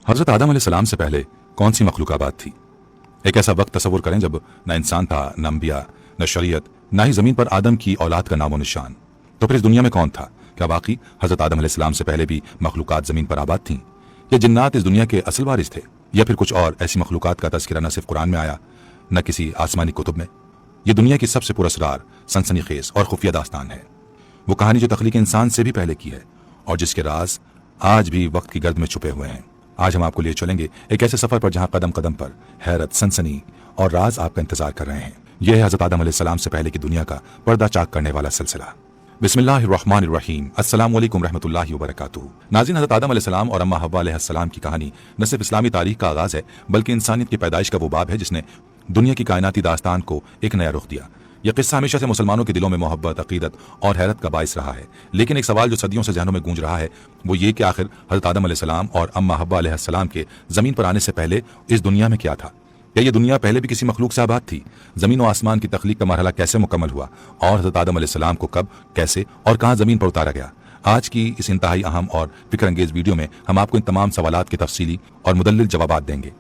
हज़रत आदम अलैहिस्सलाम से पहले कौन सी मखलूक़ात थी? एक ऐसा वक्त तसव्वुर करें जब न इंसान था, न अंबिया, न शरीयत, न ही ज़मीन पर आदम की औलाद का नामो निशान। तो फिर इस दुनिया में कौन था? क्या वाकई हज़रत आदम अलैहिस्सलाम से पहले भी मखलूक़ात ज़मीन पर आबाद थीं? या जिन्नात इस दुनिया के असल वारिस थे? या फिर कुछ और ऐसी मखलूक़ात का तज़किरा न सिर्फ कुरान में आया, न किसी आसमानी कुतुब में? ये दुनिया की सबसे पुरअसरार, सनसनीखेज़ और खुफिया दास्तान है। वो कहानी जो तख्लीक इंसान से भी पहले की है और जिसके राज आज भी वक्त की गर्द में छुपे हुए हैं। आज हम आपको लिए चलेंगे एक ऐसे सफर पर जहां कदम कदम पर हैरत, सनसनी और राज आपका इंतजार कर रहे हैं। यह है हज़रत आदम अलैहिस्सलाम से पहले की दुनिया का पर्दा चाक करने वाला सिलसिला। बिस्मिल्लाहिर्रहमानिर्रहीम, अस्सलामु अलैकुम रहमतुल्लाहि व बरकातुहू। नाज़रीन, हज़रत आदम अलैहिस्सलाम और अम्मा हव्वा अलैहिस्सलाम की कहानी न सिर्फ इस्लामी तारीख का आगाज़ है बल्कि इंसानियत की पैदाइश का वो बाब है जिसने दुनिया की कायनाती दास्तान को एक नया रुख दिया। यह किस्सा हमेशा से मुसलमानों के दिलों में मोहब्बत, अकीदत और हैरत का बाइस रहा है। लेकिन एक सवाल जो सदियों से जहनों में गूंज रहा है वो ये कि आखिर हज़रत आदम अलैहिस्सलाम और अम्मा हव्वा अलैहिस्सलाम के ज़मीन पर आने से पहले इस दुनिया में क्या था? क्या ये दुनिया पहले भी किसी मखलूक से आबाद थी? ज़मीन और आसमान की तख्लीक का मरहला कैसे मुकम्मल हुआ और हज़रत आदम अलैहिस्सलाम को कब, कैसे और कहाँ ज़मीन पर उतारा गया? आज की इस इंतहाई अहम और फिक्र अंगेज़ वीडियो में हम आपको इन तमाम सवालात के तफसीली और मुदल्लिल जवाबात देंगे।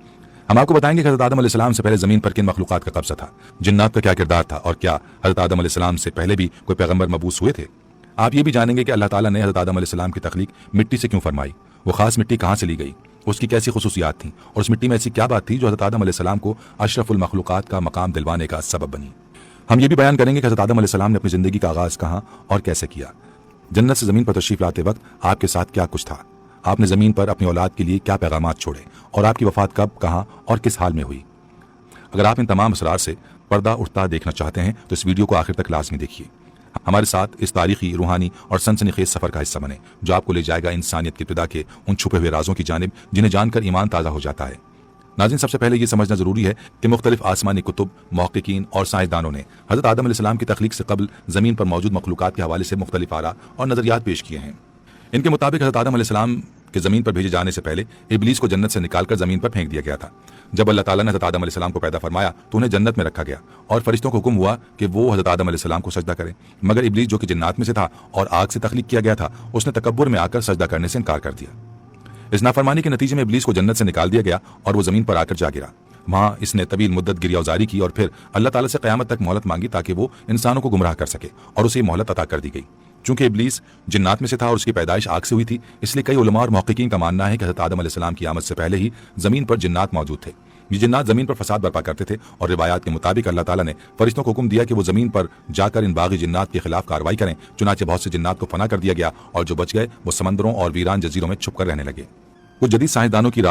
हम आपको बताएंगे कि हज़रत आदम अलैहिस्सलाम से पहले ज़मीन पर किन मखलूक़ात का कब्ज़ा था, जिन्नात का क्या किरदार था और क्या हज़रत आदम अलैहिस्सलाम से पहले भी कोई पैगम्बर मबूस हुए थे। आप ये भी जानेंगे कि अल्लाह ताला ने हज़रत आदम अलैहिस्सलाम की तख्लीक मिट्टी से क्यों फरमाई, वो ख़ास मिट्टी कहाँ से ली गई, उसकी कैसी खुसूसियात थीं और उस मिट्टी में ऐसी क्या बात थी जो हज़रत आदम अलैहिस्सलाम को अशरफुल मखलूक़ात का मकाम दिलवाने का सबब बनी। हम ये भी बयान करेंगे कि हज़रत आदम अलैहिस्सलाम ने अपनी ज़िंदगी का आगाज़ कहाँ और कैसे किया। जन्नत से ज़मीन पर तशरीफ़ लाते वक्त आपके साथ क्या कुछ था, आपने ज़मीन पर अपनी औलाद के लिए क्या पैगामात छोड़े और आपकी वफ़ात कब, कहाँ और किस हाल में हुई। अगर आप इन तमाम असरार से पर्दा उठता देखना चाहते हैं तो इस वीडियो को आखिर तक लाजमी देखिए। हमारे साथ इस तारीखी, रूहानी और सनसनीखेज सफ़र का हिस्सा बने जो आपको ले जाएगा इंसानियत की इब्तिदा के उन छुपे हुए राजों की जानिब जिन्हें जानकर ईमान ताज़ा हो जाता है। नाज़रीन, सबसे पहले ये समझना ज़रूरी है कि मुख्तलिफ आसमानी कुतुब, मुहक्किकीन और साइंसदानों ने हज़रत आदम अलैहिस्सलाम की तख्लीक से कबल ज़मीन पर मौजूद मखलूक़ात के हवाले से मुख्तलिफ आरा और नज़रियात पेश किए हैं। इनके मुताबिक हज़रत आदम अलैहिस्सलाम के ज़मीन पर भेजे जाने से पहले इब्लीस को जन्नत से निकालकर ज़मीन पर फेंक दिया गया था। जब अल्लाह ताला ने हज़रत आदम अलैहिस्सलाम को पैदा फरमाया तो उन्हें जन्नत में रखा गया और फरिश्तों को हुक्म हुआ कि वो हज़रत आदम अलैहिस्सलाम को सजदा करें। मगर इब्लीस, जो कि जिन्नात में से था और आग से तख्लीक किया गया था, उसने तकब्बुर में आकर सजदा करने से इनकार कर दिया। इस नाफरमानी के नतीजे में इब्लीस को जन्नत से निकाल दिया गया और वो ज़मीन पर आकर जा गिरा। वहाँ इसने तवील मुद्दत गिरियावजारी की और फिर अल्लाह ताला से क़यामत तक मोहलत मांगी ताकि वो इंसानों को गुमराह कर सके और उसे मोहलत अता कर दी गई। चूंकि इब्लीस जिन्नात में से था और उसकी पैदाइश आग से हुई थी, इसलिए कई उलमा और मुहक्किकीन का मानना है कि हज़रत आदम अलैहिस्सलाम की आमद से पहले ही ज़मीन पर जिन्नात मौजूद थे। ये जिन्नात ज़मीन पर फसाद बर्पा करते थे और रिवायात के मुताबिक अल्लाह ताला ने फरिश्तों को हुक्म दिया कि वो ज़मीन पर जाकर इन बागी जिन्नात के खिलाफ कार्रवाई करें। चुनांचे बहुत से जिन्नात को फना कर दिया गया और जो बच गए वो समंदरों और वीरान जजीरों में छुप कर रहने लगे। कुछ जदीद साइंसदानों की